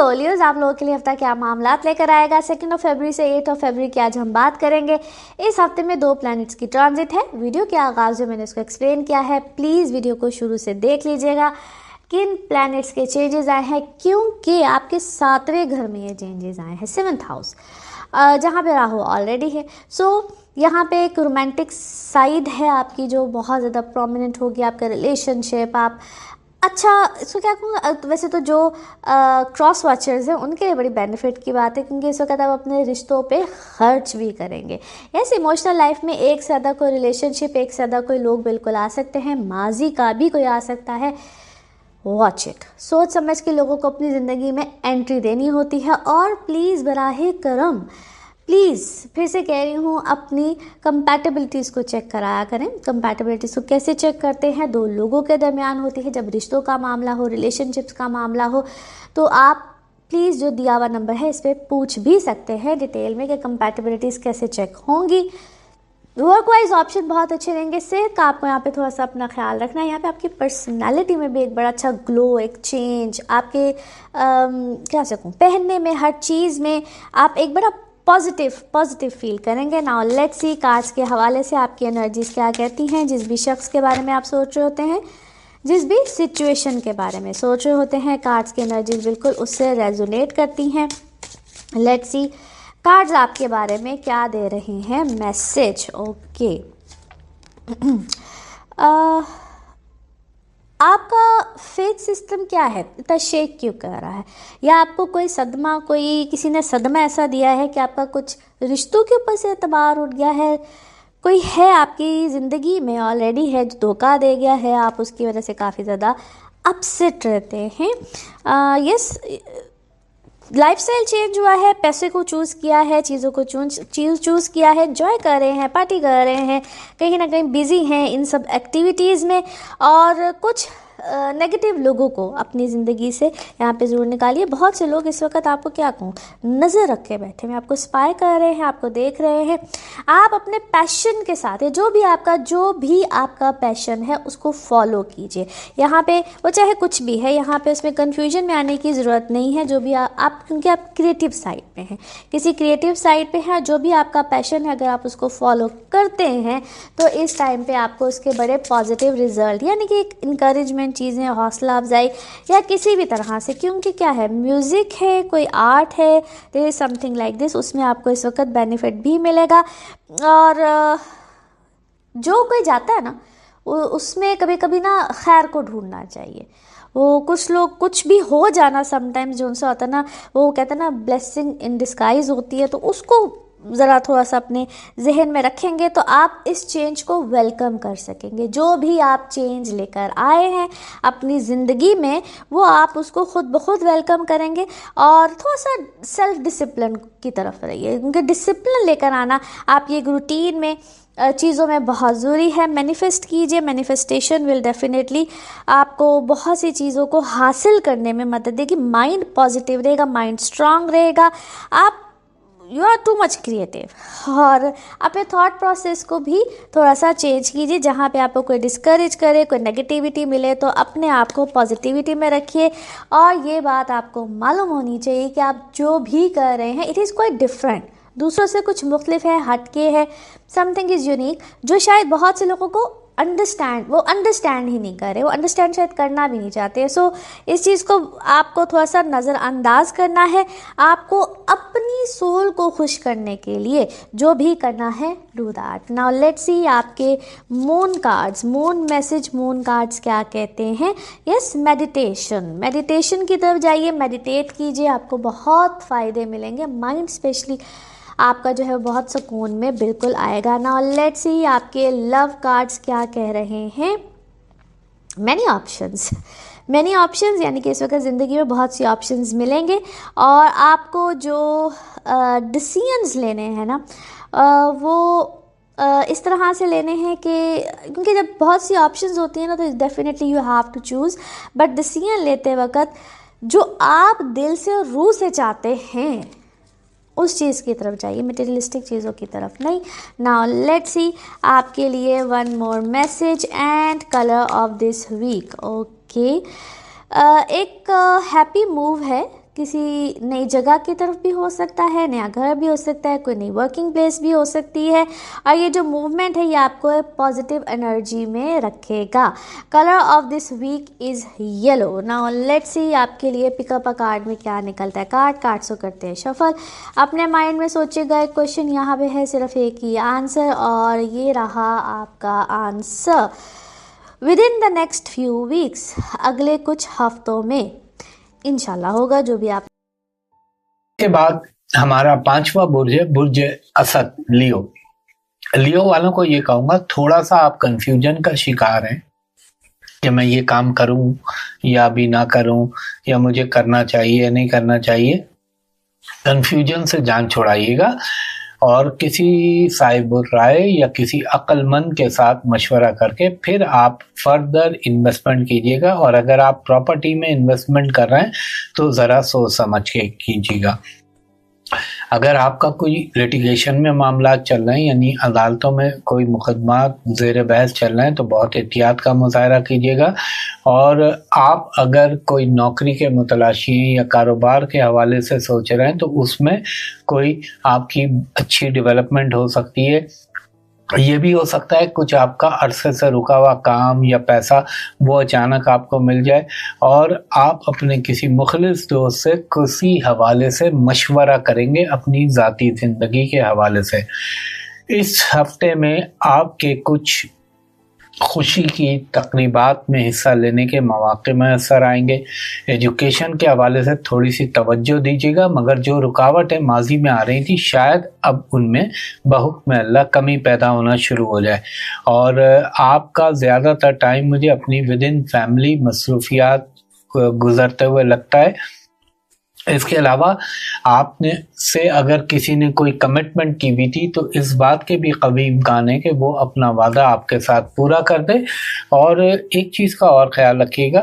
ओलियोज आप लोगों के लिए हफ्ता क्या मामलात लेकर आएगा 2 फरवरी से 8 फरवरी की आज हम बात करेंगे। इस हफ्ते में 2 प्लैनेट्स की ट्रांजिट है। वीडियो के आगाज़ में मैंने इसको एक्सप्लेन किया है, प्लीज़ वीडियो को शुरू से देख लीजिएगा। किन प्लैनेट्स के चेंजेस आए हैं, क्योंकि आपके 7वें घर में ये चेंजेस आए हैं, 7th हाउस जहाँ पे राहु ऑलरेडी है। यहाँ पे एक रोमांटिक साइड है आपकी जो बहुत ज़्यादा प्रोमिनेंट होगी। आपका रिलेशनशिप आप अच्छा इसको क्या कहूँगा, वैसे तो जो क्रॉस वॉचर्स हैं उनके लिए बड़ी बेनिफिट की बात है, क्योंकि इस वक्त आप अपने रिश्तों पे खर्च भी करेंगे। ऐसे इमोशनल लाइफ में एक से ज़्यादा कोई रिलेशनशिप, एक से ज़्यादा कोई लोग बिल्कुल आ सकते हैं, माजी का भी कोई आ सकता है। वॉच इट, सोच समझ के लोगों को अपनी ज़िंदगी में एंट्री देनी होती है। और प्लीज़ बराहे करम, प्लीज़ फिर से कह रही हूँ, अपनी कंपैटिबिलिटीज़ को चेक कराया करें। कंपैटिबिलिटीज़ को कैसे चेक करते हैं? 2 लोगों के दरमियान होती है। जब रिश्तों का मामला हो, रिलेशनशिप्स का मामला हो, तो आप प्लीज़ जो दिया हुआ नंबर है इस पर पूछ भी सकते हैं डिटेल में कि कंपैटिबिलिटीज़ कैसे चेक होंगी। वर्क वाइज ऑप्शन बहुत अच्छे रहेंगे। सेहत का आपको यहाँ पे थोड़ा सा अपना ख्याल रखना है। यहाँ पे आपकी पर्सनालिटी में भी एक बड़ा अच्छा ग्लो, एक चेंज, आपके क्या सकूँ, पहनने में, हर चीज़ में आप एक बड़ा पॉजिटिव फील करेंगे। नाउ लेट्स सी कार्ड्स के हवाले से आपकी एनर्जीज क्या कहती हैं। जिस भी शख्स के बारे में आप सोच रहे होते हैं, जिस भी सिचुएशन के बारे में सोच रहे होते हैं, कार्ड्स की एनर्जीज बिल्कुल उससे रेजोनेट करती हैं। लेट्स सी कार्ड्स आपके बारे में क्या दे रहे हैं मैसेज। ओके आपका फेथ सिस्टम क्या है, इतना शेक क्यों कर रहा है? या आपको कोई सदमा, कोई किसी ने सदमा ऐसा दिया है कि आपका कुछ रिश्तों के ऊपर से एतबार उठ गया है? कोई है आपकी ज़िंदगी में ऑलरेडी है जो धोखा दे गया है, आप उसकी वजह से काफ़ी ज़्यादा अपसेट रहते हैं। यस, लाइफस्टाइल चेंज हुआ है, पैसे को चूज़ किया है, चीज़ों को चूज़ किया है, एंजॉय कर रहे हैं, पार्टी कर रहे हैं, कहीं ना कहीं बिजी हैं इन सब एक्टिविटीज़ में। और कुछ नेगेटिव लोगों को अपनी ज़िंदगी से यहाँ पे ज़रूर निकालिए। बहुत से लोग इस वक्त आपको क्या कहूँ, नज़र रख के बैठे हैं, आपको स्पाई कर रहे हैं, आपको देख रहे हैं। आप अपने पैशन के साथ है, जो भी आपका पैशन है उसको फॉलो कीजिए। यहाँ पे वो चाहे कुछ भी है, यहाँ पे उसमें कन्फ्यूजन में आने की ज़रूरत नहीं है। जो भी आप क्योंकि आप क्रिएटिव साइड पे हैं, किसी क्रिएटिव साइड पे हैं, जो भी आपका पैशन है अगर आप उसको फॉलो करते हैं तो इस टाइम पे आपको उसके बड़े पॉजिटिव रिजल्ट, यानी कि एक इंकरेजमेंट चीज़ें, हौसला अफजाई या किसी भी तरह से, क्योंकि क्या है, म्यूज़िक है, कोई आर्ट है, there is something like this, उसमें आपको इस वक्त बेनिफिट भी मिलेगा। और जो कोई जाता है ना, उसमें कभी कभी ना खैर को ढूंढना चाहिए। वो कुछ लोग कुछ भी हो जाना समटाइम्स जो उनसे होता है ना, वो कहते हैं ना ब्लेसिंग इन डिस्गाइज होती है, तो उसको ज़रा थोड़ा सा अपने जहन में रखेंगे तो आप इस चेंज को वेलकम कर सकेंगे। जो भी आप चेंज लेकर आए हैं अपनी ज़िंदगी में, वो आप उसको खुद ब खुद वेलकम करेंगे। और थोड़ा सा सेल्फ डिसिप्लिन की तरफ रहिए, क्योंकि डिसिप्लिन लेकर आना आप ये रूटीन में चीज़ों में बहुत ज़रूरी है। मैनिफेस्ट कीजिए, मैनिफेस्टेशन विल डेफिनेटली आपको बहुत सी चीज़ों को हासिल करने में मदद देगी। माइंड पॉजिटिव रहेगा, माइंड स्ट्रांग रहेगा, आप you are too much creative. और अपने थॉट प्रोसेस को भी थोड़ा सा चेंज कीजिए। जहाँ पे आपको कोई डिस्करेज करे, कोई नेगेटिविटी मिले, तो अपने आप को पॉजिटिविटी में रखिए। और ये बात आपको मालूम होनी चाहिए कि आप जो भी कर रहे हैं इट इज़ क्वाइट डिफरेंट, दूसरों से कुछ मुख्तलिफ है, हटके है, समथिंग इज़ यूनिक, जो शायद बहुत से लोगों को अंडरस्टैंड ही नहीं कर रहे, वो अंडरस्टैंड शायद करना भी नहीं चाहते। सो इस चीज़ को आपको थोड़ा सा नज़रअंदाज करना है। आपको अपनी सोल को खुश करने के लिए जो भी करना है, do that. Now let's see आपके moon cards, moon message, moon cards क्या कहते हैं। यस, मेडिटेशन की तरफ जाइए, मेडिटेट कीजिए, आपको बहुत फ़ायदे मिलेंगे। माइंड स्पेशली आपका जो है बहुत सुकून में बिल्कुल आएगा। नाउ लेट्स सी आपके लव कार्ड्स क्या कह रहे हैं। मैनी ऑप्शंस, यानी कि इस वक्त ज़िंदगी में बहुत सी ऑप्शंस मिलेंगे। और आपको जो डिसीजंस लेने हैं ना, वो इस तरह से लेने हैं कि क्योंकि जब बहुत सी ऑप्शंस होती हैं ना, तो definitely you have to choose. But decision लेते वक्त जो आप दिल से, रूह से चाहते हैं उस चीज़ की तरफ जाइए, मटेरियलिस्टिक चीज़ों की तरफ नहीं। नाउ लेट्स सी आपके लिए one more message and colour of this week. Okay, एक हैप्पी मूव है किसी नई जगह की तरफ भी हो सकता है, नया घर भी हो सकता है, कोई नई वर्किंग प्लेस भी हो सकती है। और ये जो मूवमेंट है ये आपको पॉजिटिव एनर्जी में रखेगा। Colour of this week is yellow. Now let's see आपके लिए पिकअप अ कार्ड में क्या निकलता है। कार्ड्स को करते हैं शफल। अपने माइंड में सोचिएगा एक क्वेश्चन, यहाँ पे है सिर्फ एक ही आंसर और ये रहा आपका answer. With in the next few weeks, अगले कुछ हफ्तों में इंशाल्लाह होगा जो भी आप। के बाद हमारा 5वां बुर्ज है बुर्ज असद, लियो। लियो वालों को ये कहूंगा, थोड़ा सा आप कंफ्यूजन का शिकार हैं कि मैं ये काम करूं या भी ना करूं, या मुझे करना चाहिए या नहीं करना चाहिए। कंफ्यूजन से जान छुड़ाइएगा और किसी साहिबुर राय या किसी अक्लमंद के साथ मशवरा करके फिर आप फर्दर इन्वेस्टमेंट कीजिएगा। और अगर आप प्रॉपर्टी में इन्वेस्टमेंट कर रहे हैं तो ज़रा सोच समझ के कीजिएगा। अगर आपका कोई लिटिगेशन में मामला चल रहे हैं, यानी अदालतों में कोई मुकदमा ज़ेर बहस चल रहे हैं, तो बहुत एहतियात का मुजाहरा कीजिएगा। और आप अगर कोई नौकरी के मुतलाशी या कारोबार के हवाले से सोच रहे हैं तो उसमें कोई आपकी अच्छी डेवलपमेंट हो सकती है। ये भी हो सकता है कुछ आपका अरसे से रुका हुआ काम या पैसा वो अचानक आपको मिल जाए और आप अपने किसी मुखलिस दोस्त से किसी हवाले से मशवरा करेंगे अपनी ज़ाती ज़िंदगी के हवाले से। इस हफ्ते में आपके कुछ खुशी की तकरीबात में हिस्सा लेने के मौके मैसर आएंगे। एजुकेशन के हवाले से थोड़ी सी तवज्जो दीजिएगा, मगर जो रुकावटें माजी में आ रही थी शायद अब उनमें बहुक्म अल्लाह कमी पैदा होना शुरू हो जाए। और आपका ज़्यादातर टाइम मुझे अपनी विद इन फैमिली मसरूफियात गुजरते हुए लगता है। इसके अलावा आपने से अगर किसी ने कोई कमिटमेंट की हुई थी तो इस बात के भी कभी इम्कान है कि वो अपना वादा आपके साथ पूरा कर दे। और एक चीज़ का और ख्याल रखिएगा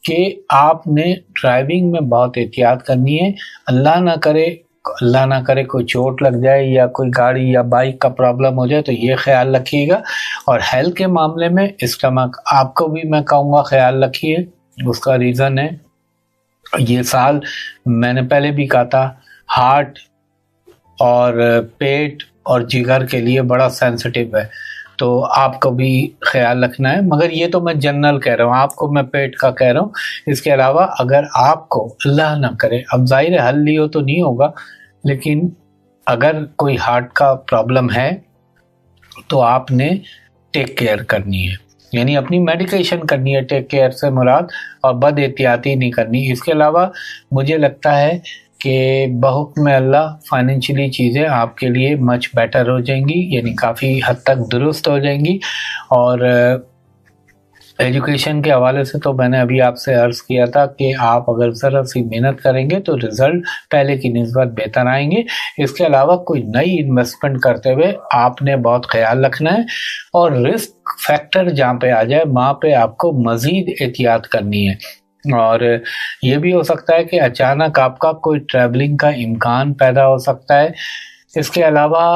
कि आपने ड्राइविंग में बहुत एहतियात करनी है। अल्लाह ना करे कोई चोट लग जाए या कोई गाड़ी या बाइक का प्रॉब्लम हो जाए, तो ये ख्याल रखिएगा। और हेल्थ के मामले में स्टमक आपको भी मैं कहूँगा ख्याल रखिए। उसका रीज़न है ये साल मैंने पहले भी कहा था, हार्ट और पेट और जिगर के लिए बड़ा सेंसिटिव है, तो आपको भी ख्याल रखना है। मगर ये तो मैं जनरल कह रहा हूँ, आपको मैं पेट का कह रहा हूँ। इसके अलावा अगर आपको अल्लाह ना करे, अब जाहिर हल लियो तो नहीं होगा, लेकिन अगर कोई हार्ट का प्रॉब्लम है तो आपने टेक केयर करनी है, यानी अपनी मेडिकेशन करनी है। टेक केयर से मुराद और बद एहतियाती नहीं करनी। इसके अलावा मुझे लगता है कि बहुक्म अल्लाह फाइनेंशियली चीज़ें आपके लिए मच बेटर हो जाएंगी, यानी काफ़ी हद तक दुरुस्त हो जाएंगी। और एजुकेशन के हवाले से तो मैंने अभी आपसे अर्ज़ किया था कि आप अगर ज़रा सी मेहनत करेंगे तो रिज़ल्ट पहले की निस्बत बेहतर आएंगे। इसके अलावा कोई नई इन्वेस्टमेंट करते हुए आपने बहुत ख्याल रखना है और रिस्क फैक्टर जहाँ पे आ जाए वहाँ पे आपको मज़ीद एहतियात करनी है। और ये भी हो सकता है कि अचानक आपका कोई ट्रैवलिंग का इम्कान पैदा हो सकता है। इसके अलावा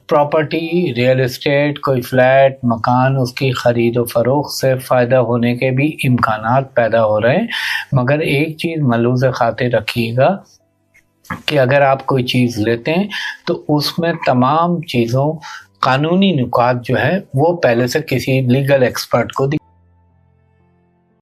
प्रॉपर्टी, रियल एस्टेट, कोई फ्लैट, मकान, उसकी ख़रीद व फ़रोख्त से फ़ायदा होने के भी इम्कानात पैदा हो रहे हैं। मगर एक चीज़ मलूज़ खातिर रखिएगा कि अगर आप कोई चीज़ लेते हैं तो उसमें तमाम चीज़ों कानूनी नुकात जो है वो पहले से किसी लीगल एक्सपर्ट को